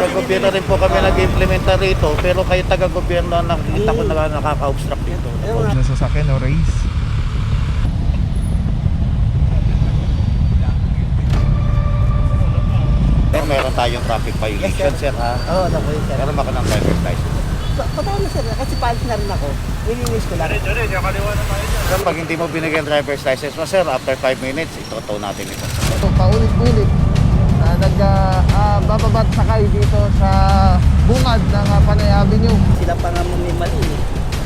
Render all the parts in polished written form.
taga-gobyerno rin po kami nag-implementa rito, pero kayo taga-gobyerno nakikita ko na nakaka-obstruct dito. Na sasakyan o race. Sir, meron tayong traffic violation, sir, ha? Oo, ako yun, sir. Meron ako ng driver's license. Totoo na, sir. Kasi paalis na rin ako. Nilinis ko lang. Sir, pag hindi mo binigyan driver's license mo, sir, after 5 minutes, itotow natin ito. Ito, paulit-ulit na nagbababat sakay dito sa bungad ng Panay Avenue. Sila pa nga may mali eh.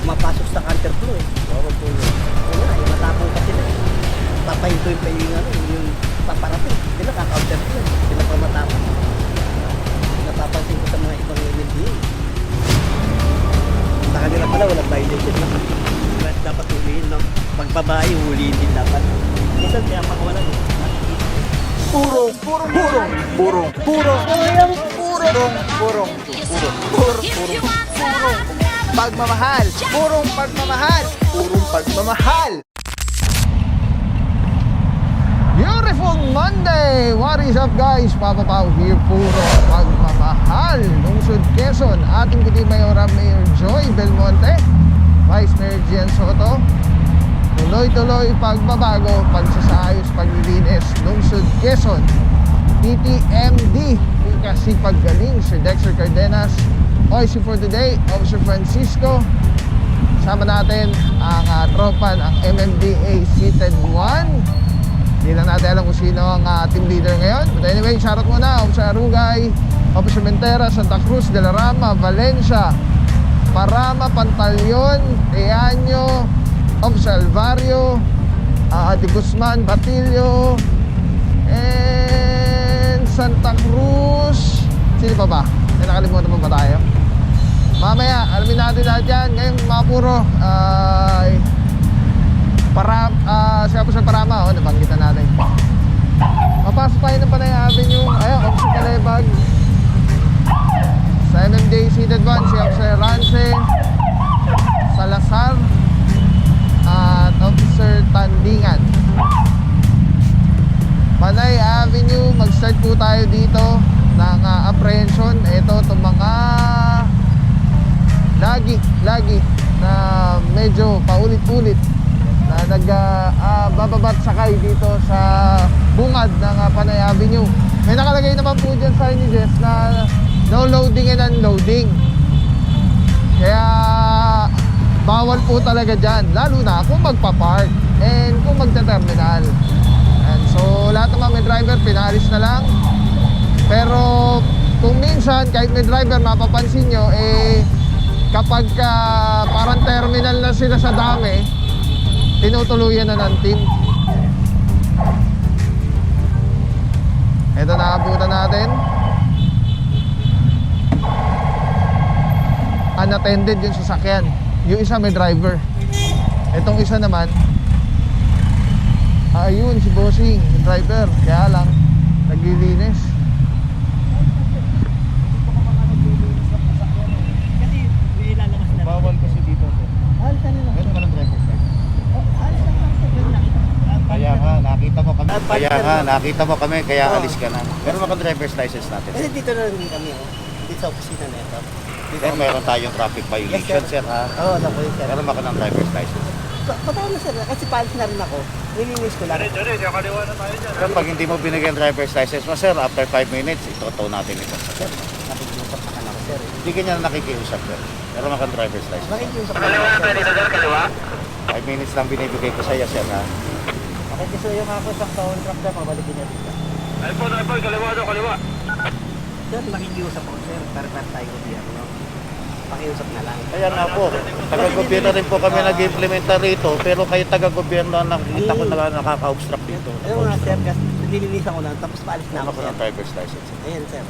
Mapasok sa counterflow eh. Oo po yun. Wala, matapang pa sila eh. Papahintuin pa yung paparating. Sila kaka-counterflow eh. Sila pa matapang. Napapansin ko sa mga ibang LLDA. Sa kanila pala, walang violation na. Dapat huliin, no? Pagbabae, huliin din dapat. Minsan kaya pakawalan eh. Pagmamahal, purong pagmamahal, purong pagmamahal. Beautiful Monday! What is up guys? Papa Pao here, puro pagmamahal. Lungsod Quezon, ating City Mayora Mayor Joy Belmonte, Vice Mayor Gian Soto. Tuloy-tuloy pagbabago, pagsasayos, paglilinis, Lungsod Quezon. TTMD, kasi paggaling, Sir Dexter Cardenas. OIC for today, Officer Francisco. Sama natin ang tropa ng MMDA Seated 1. Hindi lang natin alam kung sino ang team leader ngayon. But anyway, shoutout muna, Officer Arugay, Officer Mentera, Santa Cruz, De La Rama, Valencia, Parama, Pantalyon, Teaño, Officer Alvario, Adi Guzman, Batillo, and Santa Cruz. Sino pa ba? May nakalimutan pa ba tayo? Mamaya, alamin natin lahat yan. Ngayon, mga puro siya po sa Parama, nabanggitan natin. Mapasok tayo ng Panay Avenue. Ayan, Officer Calebag. Sa MMDA Seated 1, si Officer Rance Salazar at Officer Tandingan. Panay Avenue, mag-start po tayo dito ng apprehension. Ito, itong mga lagi na medyo paulit-ulit na nagbababat sakay dito sa bungad ng Panay Avenue. May nakalagay naman po dyan signages na no loading and unloading. Kaya bawal po talaga dyan, lalo na kung magpa-park and kung magta-terminal. And so lahat naman may driver, pinalis na lang. Pero kung minsan kahit may driver, mapapansin nyo kapag parang terminal na sila sa dami, tinutuluyan na ng team. Ito, naabutan natin. Unattended yung sasakyan. Yung isa may driver. Itong isa naman, ayun si Bossing, yung driver. Kaya lang, naglilinis. Kasi ilalabas na. Bawal kasi dito, sir. Alis na nila. Meron ka ng driver's license. Alis na lang sa Kaya nga, nakita mo kami, kaya alis ka na. Meron ka driver's license natin. Kasi dito na rin kami, oh. Dito sa opisina na ito. Sir, meron tayong traffic violation, sir, ha? Oo, ako yun, sir. Meron ako ng driver's license. Totoo na, sir. Kasi paalis na rin ako. Nilinis ko lang. Sir, pag hindi mo binigyan driver's license mo, sir, after 5 minutes, itotow natin ito. Sir, nakikiusap na ka na ako, sir. Hindi ka niya nakikiusap, sir. Meron ako ng driver's license. Nakikiusap na ako, sir. 5 minutes lang binibigay ko sa iyo, sir, ha? Okay, kasi yung ako isang taon truck na, pabalikin niya dito. Kaliwa. Sir, nakikiusap ako, sir. Para tayo gobyerno. Pakiusap na lang. Kaya nga po, taga-gobyerno rin po kami nag-implementa rito, pero kayo taga-gobyerno nakikita ko na nakaka-obstruct dito. Ayun nga, sir, kasi nilinisan ko lang, tapos paalis na Meron ako, ako sir. ng driver's license. Ayan, sir.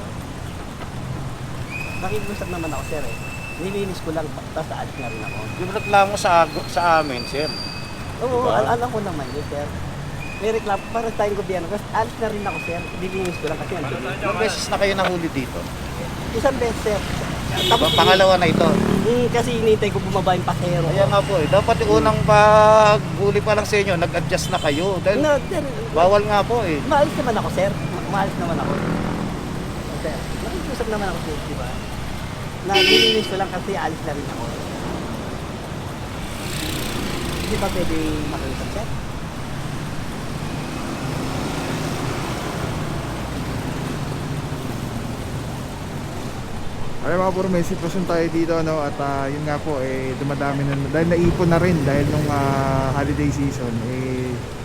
Nakikiusap naman ako, sir, eh. Nilinis ko lang, tapos aalis na rin ako. Yung reklamo sa amin, sir. Oo, Diba? alam ko naman yun, sir. May reklamo para tayong gobyerno. Kasi alis na rin ako, sir. Nilinis ko lang kasi ang dumi. Ilang beses na kayo nahuli dito? Isang beses, sir. Pangalawa na ito. Kasi hinihintay ko bumaba yung pasero. Kaya nga po, dapat yung unang paghuli pa lang sa inyo, nag-adjust na kayo. Dahil No, sir. bawal nga po eh. Maalis naman ako, sir. Maalis naman ako. Sir, nakikiusap Nag-usap naman ako sir, di ba? Nag-release ko lang kasi alis na rin ako. Hindi ba pwede makiusap sir? Ay mga puro, may sitwasyon tayo dito ano, at yun nga po dumadami na dahil naipon na rin dahil nung holiday season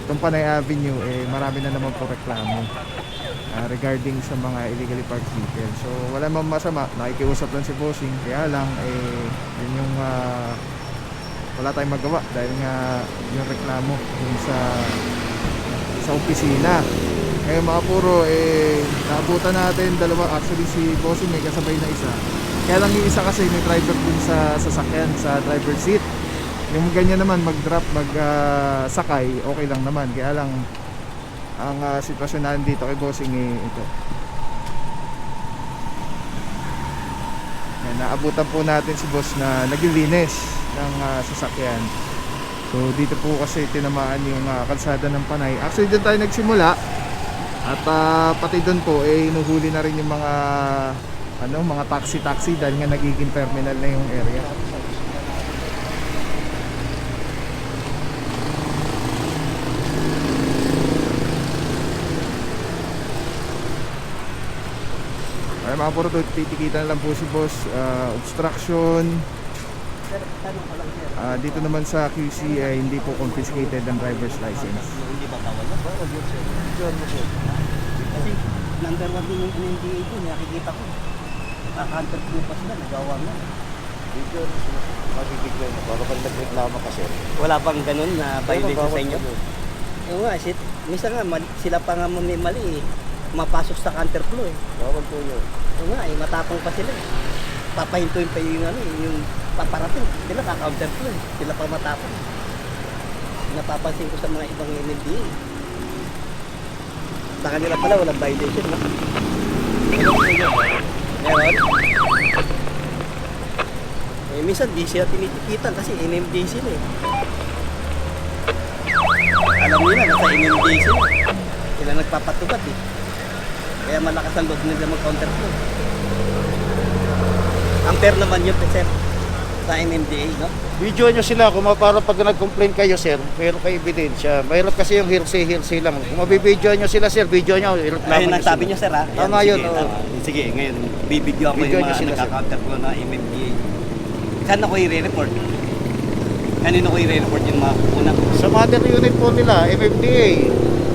itong Panay Avenue marami na naman po reklamo regarding sa mga illegally parked vehicle. So wala namang masama, nakikiusap lang si Bossing, kaya lang yun yung wala tayong magawa dahil nga yung reklamo yung sa opisina. Ngayon mga puro, naabutan natin dalawa, actually si Bossing may kasabay na isa. Kaya lang yung isa kasi may driver dun sa sasakyan, sa driver seat. Yung ganyan naman mag-drop, mag-sakay, okay lang naman. Kaya lang ang sitwasyon natin dito kay Bossing ito. Yan, naabutan po natin si Boss na naglilinis ng sasakyan. So dito po kasi tinamaan yung kalsada ng Panay. Actually dyan tayo nagsimula. At pati doon po inuhuli na rin yung mga mga taxi dahil nga nagiging terminal na yung area. Ay mga puro, titikitan lang po si Boss, obstruction. Sir, tanong ko lang sir. Dito naman sa QC hindi po confiscated ang driver's license. Hindi ba bawal na? Bawal yun sir. Kasi number 1 din yung NNDA ko, nakikita ko. Nakakantar pupas na, nagawa na. Video na sila. Mabibigyan na. Baka pag nagreklamo kasi. Wala bang ganun na violation sa inyo? Bawal po yun. Oo nga, minsan nga, sila pa nga may mali eh. Mapasok sa counterflow eh. Bawal po yun. Oo nga, matapang pa sila eh. Papahintuin pa yung yung paparating. Sila ka-counterflow eh. Sila pa matapang. Napapansin ko sa mga ibang NNDA. Sa kanila pala, walang violation, no? Meron? Minsan di sila tinitikitan kasi NMDA sila eh. Alam nila, nasa NMDA sila. Sila nagpapatubad eh. Kaya malakas ang loob nila mag-counterflow. Ampere naman yun, sir, sa NMDA, no? Video nyo sila kung para pag nag-complain kayo sir, meron kayo ebidensya. Mahirap kasi yung hearsay lang. Kung mabibidyo nyo sila sir, video nyo, ireklamo Ayun nyo ang sabi sila. nyo, sir, ha? Tama Sige, yun, oo. tama. Sige, ngayon, bibidyo ako Video yung nyo mga sila, sir. nagka-counterflow na MMDA. Saan ako i-report? Kanino ko i-report yung mga una? Sa mother unit po nila, MFDA.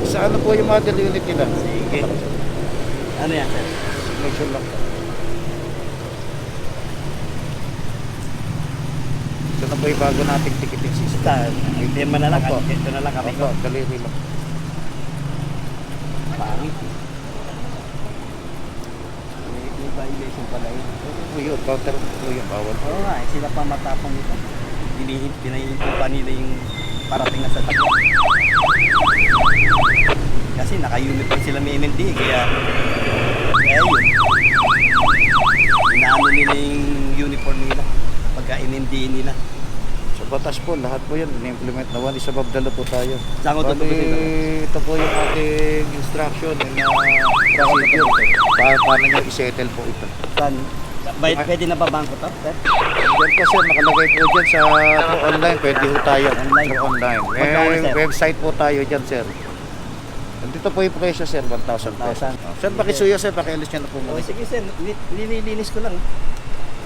Sa ano po yung mother unit nila? Sige. Ano yan, sir? Signature lang. Ito na po yung bago nating ticketing system. Hindi man na lang, Opo. ito na lang kami. Opo, daliri lang. Pangit. May violation pala yun. Po yun, counter po yun, bawal po. Oo nga, sila pa matapang ito. Pinahihinto pa nila yung parating na sa takbo. Kasi naka-uniform sila may MMDA, kaya yun. Inaano nila yung uniform nila pagka MMDA nila. Sa batas po, lahat po yun, in-implement na one is above the law po tayo. Saan ko ito Bali, ito po yung ating instruction and procedure. Paano nyo i-settle po ito. Saan? Pwede na ba bangko to, sir? Yan po sir, nakalagay po dyan sa through online, pwede po tayo. Online. Through online. Magkano, sir? Website po tayo dyan sir. Dito po yung presyo sir, 1,000 pesos. Sir, pakisuyo sir, pakialis nyo na po O muna. sige sir, nililinis ko lang.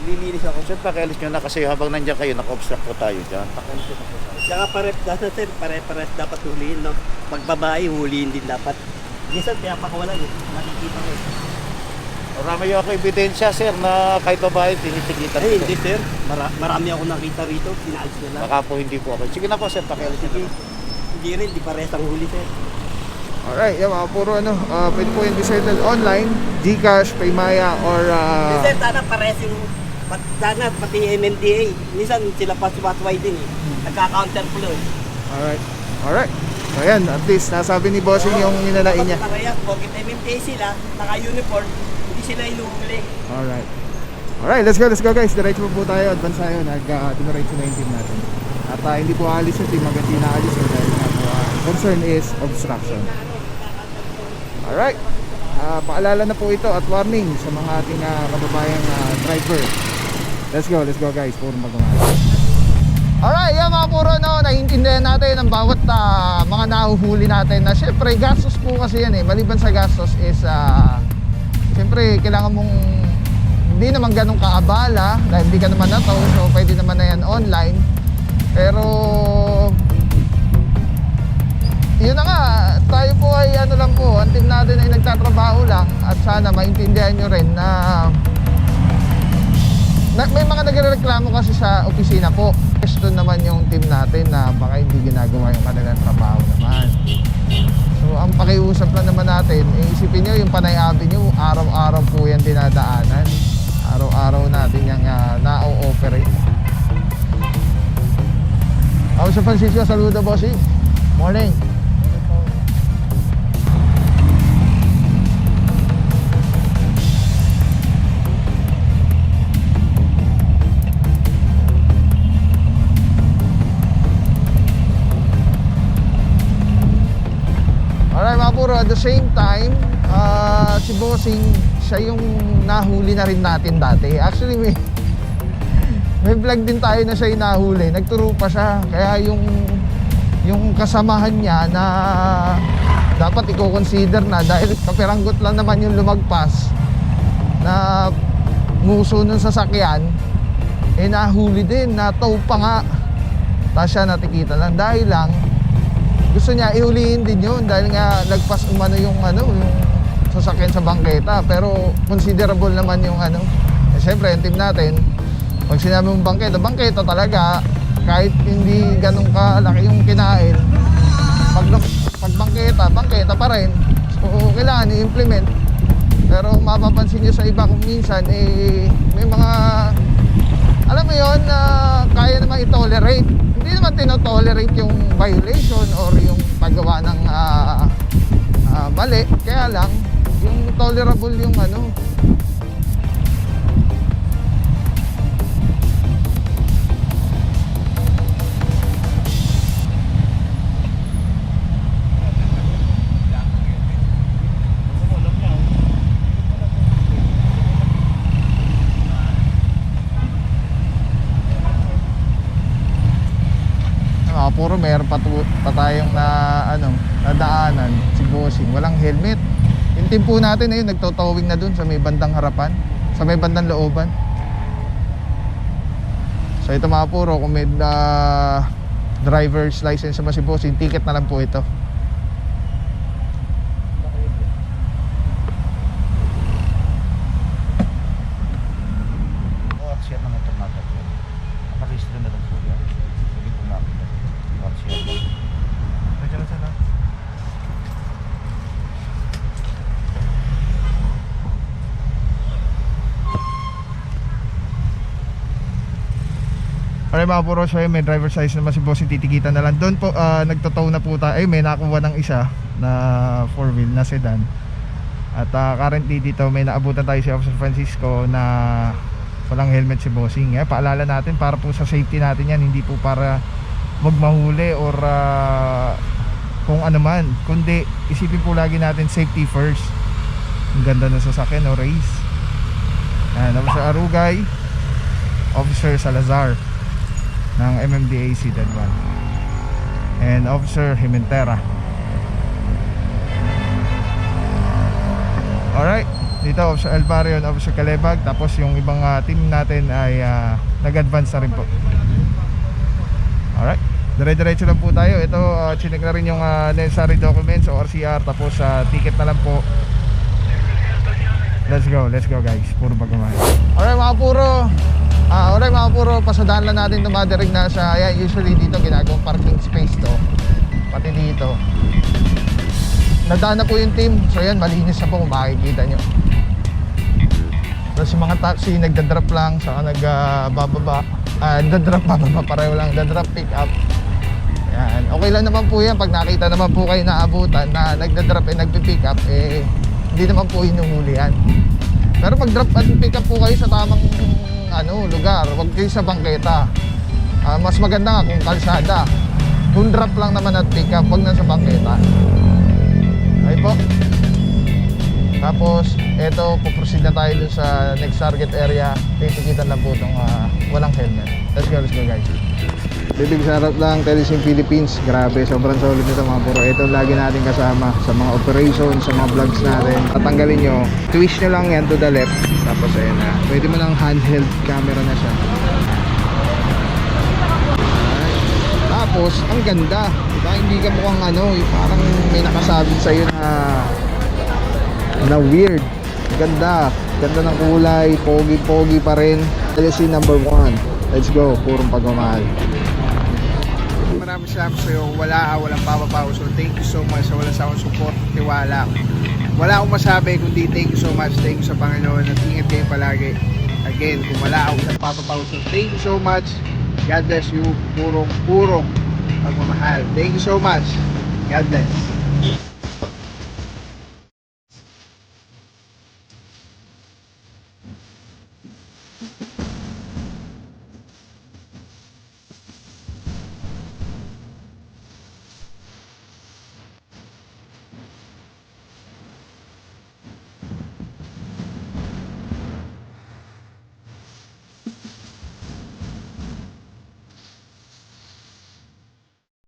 Nililinis ako. Sir, pakialis nyo na kasi habang nandiyan kayo, naka-obstruct po tayo dyan. Saka sir, pare-pares dapat huliin, no? Pag babae, huliin din dapat. Minsan, kaya pakawalan eh. Nakikita ko eh. Marami yung ako ebidensya sir na kahit babae, tinitigitan. Ay, hindi sir. Marami ako nakita rito. Pinaalis nila. Baka po hindi po ako. Sige na po sir, pakialis nyo Sige. na. Hindi rin, di pares ang huli sir. Alright, yan mga puro pwede po yung settle online, Gcash, Paymaya, or Sir, sana pares yung sana pati MMDA. Minsan sila pa sumasway din eh. Nagka-counterflow eh. Alright. So yan, at least nasabi ni Bossing yung ninalain niya. Dapat parehas, bakit MMDA sila, naka-uniform, hindi sila inuhuli. Alright, let's go guys. Diretso po tayo, advance tayo, diretso na yung team natin. At hindi po aalis yung team, hanggang di naalis yun dahil nga po, concern is obstruction. Alright, paalala na po ito at warning sa mga ating kababayang driver. Let's go guys, puro magmamahal. Alright, yan mga puro, no, naiintindihan natin ang bawat mga nahuhuli natin na syempre gastos po kasi yan maliban sa gastos is syempre kailangan mong hindi naman ganun kaabala dahil hindi ka naman nataw, so pwede naman na yan online, pero yun na nga, tayo po ay ano lang po, ang team natin ay nagtatrabaho lang at sana maintindihan nyo rin na may mga nagrereklamo kasi sa opisina po. Question naman yung team natin na baka hindi ginagawa yung kanilang trabaho naman. So ang pakiusap lang naman natin, isipin nyo yung Panay Avenue, araw-araw po yan dinadaanan. Araw-araw natin yung na-ooperate. Ako sa Francisco, saludo bossing. Morning. Alright mga puro, at the same time si Bossing, siya yung nahuli na rin natin dati. Actually may vlog din tayo na siya yung nahuli. Nagturo pa siya. Kaya yung kasamahan niya na dapat i-consider na dahil kapiranggot lang naman yung lumagpas na nguso ng sasakyan, nahuli din, nataw pa nga. Tapos siya natikita lang dahil lang gusto niya ihulihin din yun dahil nga lagpas umano yung sasakyan sa bangketa, pero considerable naman yung siyempre yung team natin, pag sinabi mong bangketa talaga, kahit hindi ganun kalaki yung kinain, pag bangketa pa rin, so kailangan i-implement. Pero mapapansin nyo sa iba kung minsan may mga alam mo yun, kaya naman i-tolerate. Hindi naman tinotolerate yung violation or yung paggawa ng mali. Kaya lang, yung tolerable yung puro meron pa tayong nadaanan si Bossing, walang helmet. Yung team po natin ayun, nagtotowing na dun sa may bandang harapan, sa may bandang looban. So ito mga puro, kung may driver's license naman si Bossing, ticket na lang po ito. Share naman ito natin. Nakaregister na lang po yan. Hindi po nakita. Share. Medyo na sana. Alright mga puro, siya may driver's license naman si Bossing, titikitan na lang. Doon po, nagtotow na po tayo. May nakuha ng isa na 4-wheel na sedan. At currently dito may naabutan tayo si Officer Francisco na walang helmet si Bossing. Paalala natin para po sa safety natin yan, hindi po para magmahuli or kung ano man, kundi isipin po lagi natin safety first. Ang ganda ng sasakyan o race. Officer Arugay, Officer Salazar ng MMDA Seated 1, and Officer Jimentera. Alright, dito Officer Alvario and Officer Calebag. Tapos yung ibang team natin ay nag-advance na rin po. Alright, dire-diretso lang po tayo. Ito, chinek na rin yung necessary documents o RCR. Tapos ticket na lang po. Let's go guys, puro pagmamahal. Alright mga puro, alright mga puro, pasadaan lang natin dumadaring na sa, usually dito ginagawang parking space to. Pati dito nadaan na po yung team. So yan, malinis na po kung makikita nyo. Tapos yung mga taxi nagdadrop lang, saka nagbababa, bababa pareho lang, nagdadrop pick up. Yan, okay lang naman po yan pag nakita naman po kayo naabutan na nagdadrop nagpipick up, hindi naman po hinuhuli yan. Pero pag drop at pick up po kayo sa tamang lugar, huwag kayo sa bangketa. Mas maganda nga kung kalsada. Kung drop lang naman at pick up, huwag na sa bangketa. Ay po. Tapos, eto, puproceed na tayo dun sa next target area. Titikitan lang po itong walang helmet. Let's go guys. Bibig sarap lang, Telesim Philippines. Grabe, sobrang solid nito mga bro. Ito lagi natin kasama sa mga operations, sa mga vlogs natin. Tatanggalin nyo, twist nyo lang yan to the left. Tapos ayun na, pwede mo ng handheld camera na siya. Alright. Tapos, ang ganda. Diba, hindi ka mukhang parang may nakasabit sa'yo na weird. Ganda ng kulay, pogi pa rin. Telesim number 1. Let's go, purong pagmamahal. Maraming salamat sa iyo. Walang papapaw. So thank you so much sa walang sawang support, tiwala. Wala akong masabi kundi thank you so much. Thank you sa Panginoon at ingat kayo palagi. Again, kung wala akong papapaw. So thank you so much. God bless you. Purong pagmamahal. Thank you so much. God bless.